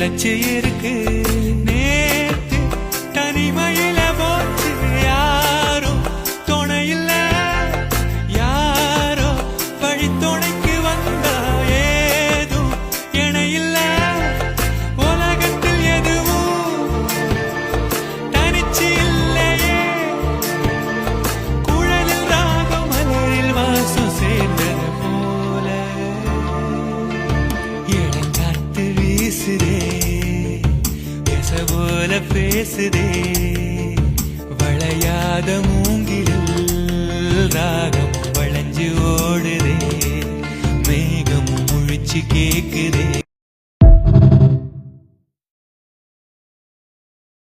நிலச்சி இருக்கு. நேத்து தனிமையில போச்சு யாரும் துணையில்ல, யாரோ வழி துணைக்கு வந்தா ஏதும் இணையில்ல. உலகத்தில் எதுவும் தனிச்சு இல்லையே, குழலில் ராகம் மலரில் வாசம் சேர்ந்தது போல. இளங்காத்து வீசுதே, போல பேசுதே, வளையாத மூங்கிலில் ராகம் வளைஞ்சு ஓடுதே, மேகம் முழிச்சு கேக்குதே.